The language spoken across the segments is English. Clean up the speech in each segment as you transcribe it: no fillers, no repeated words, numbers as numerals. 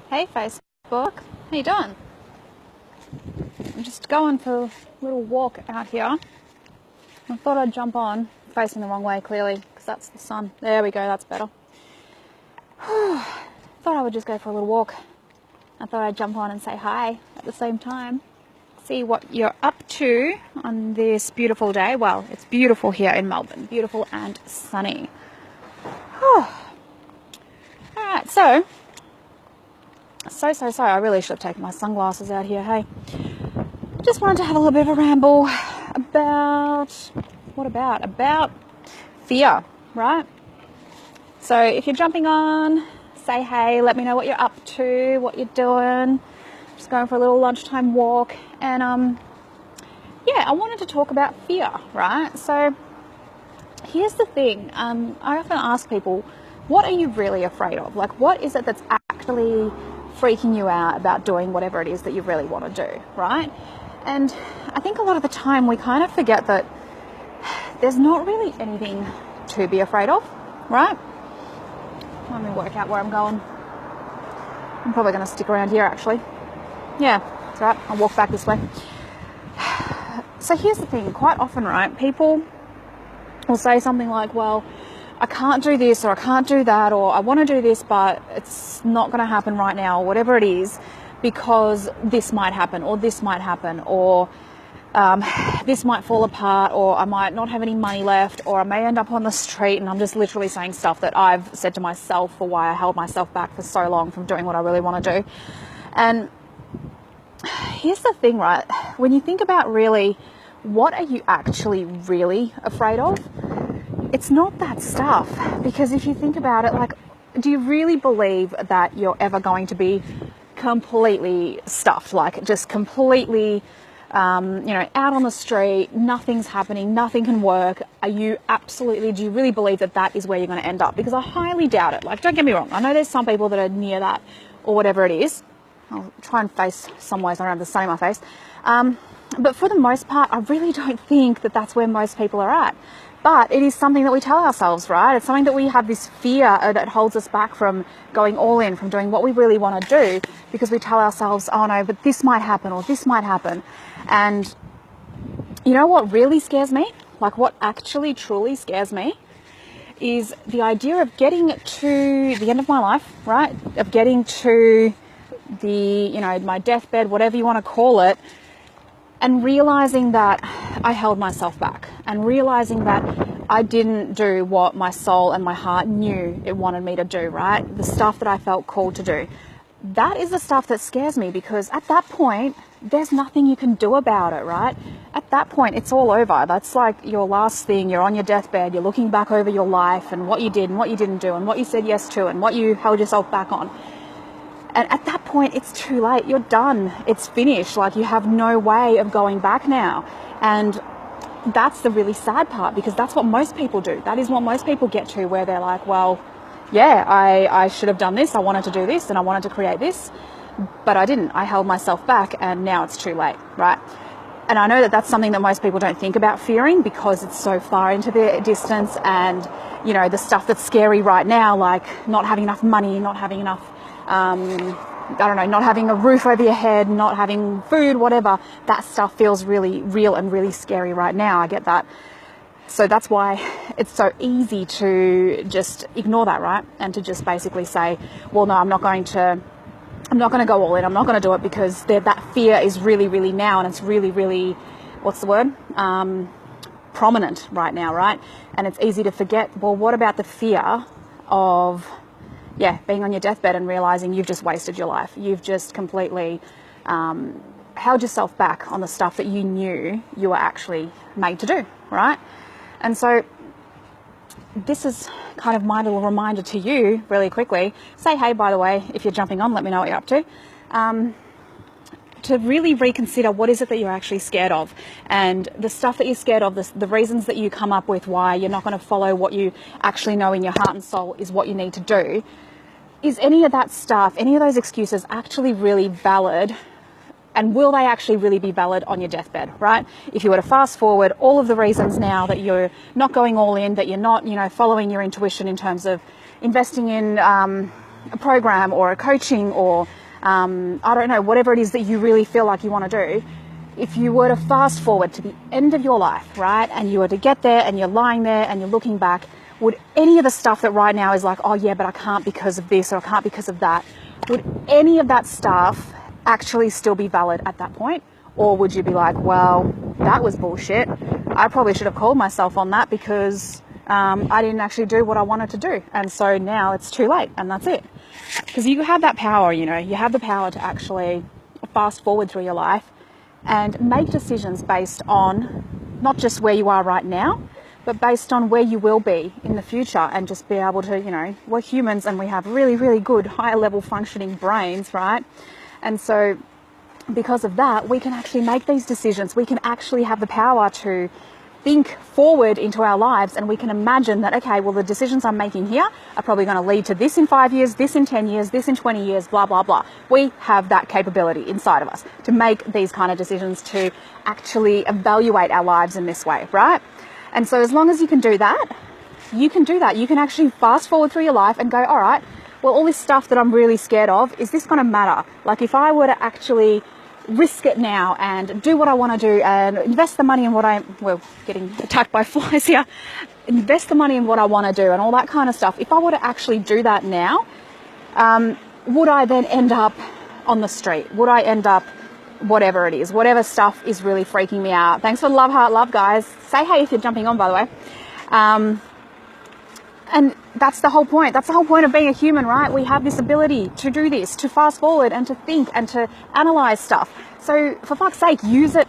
Hey Facebook, how you doing? I'm just going for a little walk out here. I thought I'd jump on, facing the wrong way clearly, because that's the sun. There we go, that's better. Thought I would just go for a little walk. I thought I'd jump on and say hi at the same time. See what you're up to on this beautiful day. Well, it's beautiful here in Melbourne. Beautiful and sunny. Alright, so I really should have taken my sunglasses out here, hey. Just wanted to have a little bit of a ramble about, about fear, right? So if you're jumping on, say hey, let me know what you're up to, what you're doing. Just going for a little lunchtime walk. And I wanted to talk about fear, right? So here's the thing. I often ask people, what are you really afraid of? Like, what is it that's actually freaking you out about doing whatever it is that you really want to do, right? And I think a lot of the time we kind of forget that there's not really anything to be afraid of, right? Let me work out where I'm going. I'm probably going to stick around here, actually. Yeah, that's right. I'll walk back this way. So here's the thing. Quite often, right, people will say something like, well, I can't do this, or I can't do that, or I want to do this, but it's not going to happen right now, or whatever it is, because this might happen, or this might happen, or this might fall apart, or I might not have any money left, or I may end up on the street. And I'm just literally saying stuff that I've said to myself for why I held myself back for so long from doing what I really want to do. And here's the thing, right? When you think about really, what are you actually really afraid of? It's not that stuff, because if you think about it, like, do you really believe that you're ever going to be completely stuffed, like just completely, out on the street, nothing's happening, nothing can work? Do you really believe that that is where you're going to end up? Because I highly doubt it. Like, don't get me wrong. I know there's some people that are near that, or whatever it is. I'll try and face some ways around the sun in my face. But for the most part, I really don't think that that's where most people are at. But it is something that we tell ourselves, right? It's something that we have this fear that holds us back from going all in, from doing what we really want to do, because we tell ourselves, oh no, but this might happen, or this might happen. And you know what really scares me? Like, what actually truly scares me is the idea of getting to the end of my life, right? Of getting to my deathbed, whatever you want to call it, and realizing that I held myself back, and realizing that I didn't do what my soul and my heart knew it wanted me to do, right? The stuff that I felt called to do. That is the stuff that scares me, because at that point, there's nothing you can do about it, right? At that point, it's all over. That's like your last thing. You're on your deathbed. You're looking back over your life and what you did and what you didn't do and what you said yes to and what you held yourself back on. And at that point, it's too late. You're done. It's finished. Like, you have no way of going back now. And that's the really sad part, because that's what most people do. That is what most people get to, where they're like, well, yeah, I should have done this. I wanted to do this and I wanted to create this, but I didn't. I held myself back, and now it's too late, right? And I know that that's something that most people don't think about fearing, because it's so far into the distance. And, the stuff that's scary right now, like not having enough money, not having enough not having a roof over your head, not having food, whatever, that stuff feels really real and really scary right now. I get that. So that's why it's so easy to just ignore that, right? And to just basically say, well, no, I'm not going to go all in. I'm not going to do it, because that fear is really, really now, and it's really, really, what's the word? Prominent right now, right? And it's easy to forget, well, what about the fear of being on your deathbed and realizing you've just wasted your life. You've just completely held yourself back on the stuff that you knew you were actually made to do, right? And so this is kind of my little reminder to you really quickly. Say hey, by the way, if you're jumping on, let me know what you're up to. To really reconsider, what is it that you're actually scared of, and the stuff that you're scared of, the reasons that you come up with why you're not going to follow what you actually know in your heart and soul is what you need to do. Is any of that stuff, any of those excuses actually really valid? And will they actually really be valid on your deathbed, right? If you were to fast forward all of the reasons now that you're not going all in, that you're not, following your intuition in terms of investing in a program or a coaching or I don't know, whatever it is that you really feel like you want to do, if you were to fast forward to the end of your life, right, and you were to get there and you're lying there and you're looking back, would any of the stuff that right now is like, oh yeah, but I can't because of this or I can't because of that, would any of that stuff actually still be valid at that point? Or would you be like, well, that was bullshit. I probably should have called myself on that because I didn't actually do what I wanted to do. And so now it's too late and that's it. Because you have that power, you know, you have the power to actually fast forward through your life and make decisions based on not just where you are right now, but based on where you will be in the future, and just be able to, you know, we're humans and we have really, really good higher level functioning brains, right? And so because of that, we can actually make these decisions. We can actually have the power to think forward into our lives, and we can imagine that, okay, well, the decisions I'm making here are probably going to lead to this in 5 years, this in 10 years, this in 20 years, blah, blah, blah. We have that capability inside of us to make these kind of decisions, to actually evaluate our lives in this way, right? And so as long as you can do that, you can do that. You can actually fast forward through your life and go, all right, well, all this stuff that I'm really scared of, is this going to matter? Like, if I were to actually risk it now and do what I want to do and invest the money in what well, getting attacked by flies here, invest the money in what I want to do and all that kind of stuff. If I were to actually do that now, would I then end up on the street? Would I end up whatever it is, whatever stuff is really freaking me out? Thanks for the love, heart, love, guys. Say hey if you're jumping on, by the way. And that's the whole point. That's the whole point of being a human, right? We have this ability to do this, to fast forward and to think and to analyze stuff. So for fuck's sake, use it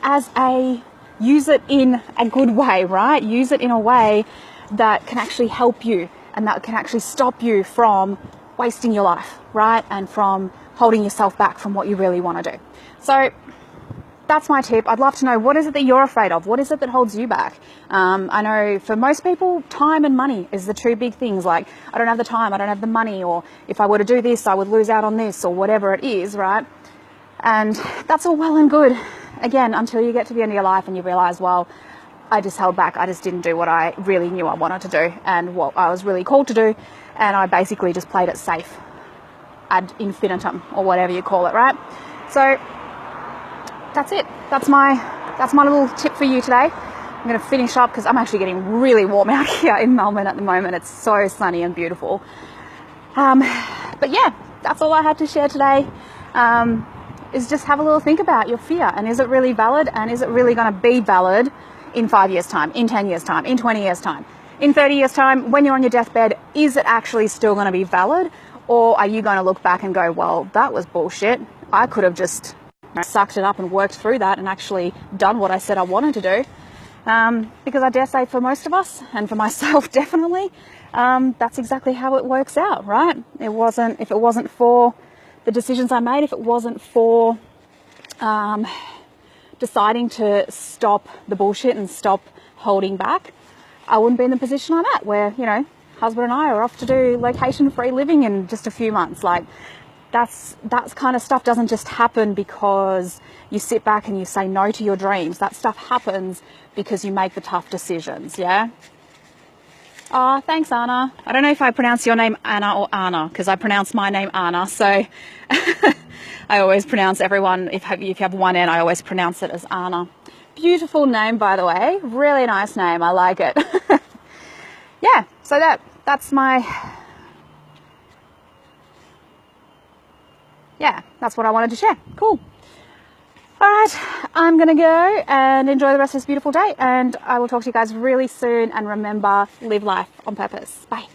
in a good way, right? Use it in a way that can actually help you and that can actually stop you from wasting your life, right? And from holding yourself back from what you really want to do. So that's my tip. I'd love to know, what is it that you're afraid of? What is it that holds you back? I know for most people, time and money is the two big things. Like, I don't have the time, I don't have the money, or if I were to do this, I would lose out on this, or whatever it is, right? And that's all well and good, again, until you get to the end of your life and you realize, well, I just held back. I just didn't do what I really knew I wanted to do and what I was really called to do. And I basically just played it safe ad infinitum, or whatever you call it, right? So that's it. That's my little tip for you today. I'm going to finish up because I'm actually getting really warm out here in Melbourne at the moment. It's so sunny and beautiful. But yeah, that's all I had to share today. Is just have a little think about your fear, and is it really valid, and is it really going to be valid in 5 years time, in 10 years time, in 20 years time, in 30 years time, when you're on your deathbed? Is it actually still going to be valid, or are you going to look back and go, well, that was bullshit. I could have just sucked it up and worked through that and actually done what I said I wanted to do. Because I dare say for most of us, and for myself definitely, that's exactly how it works out, right? If it wasn't for the decisions I made, if it wasn't for deciding to stop the bullshit and stop holding back, I wouldn't be in the position I'm at, where, you know, husband and I are off to do location-free living in just a few months. Like, that kind of stuff doesn't just happen because you sit back and you say no to your dreams. That stuff happens because you make the tough decisions, yeah? Oh, thanks, Anna. I don't know if I pronounce your name Anna or Anna, because I pronounce my name Anna, so I always pronounce everyone, if you have one N, I always pronounce it as Anna. Beautiful name, by the way. Really nice name. I like it. Yeah, so that's my... Yeah, that's what I wanted to share. Cool. All right, I'm going to go and enjoy the rest of this beautiful day, and I will talk to you guys really soon. And remember, live life on purpose. Bye.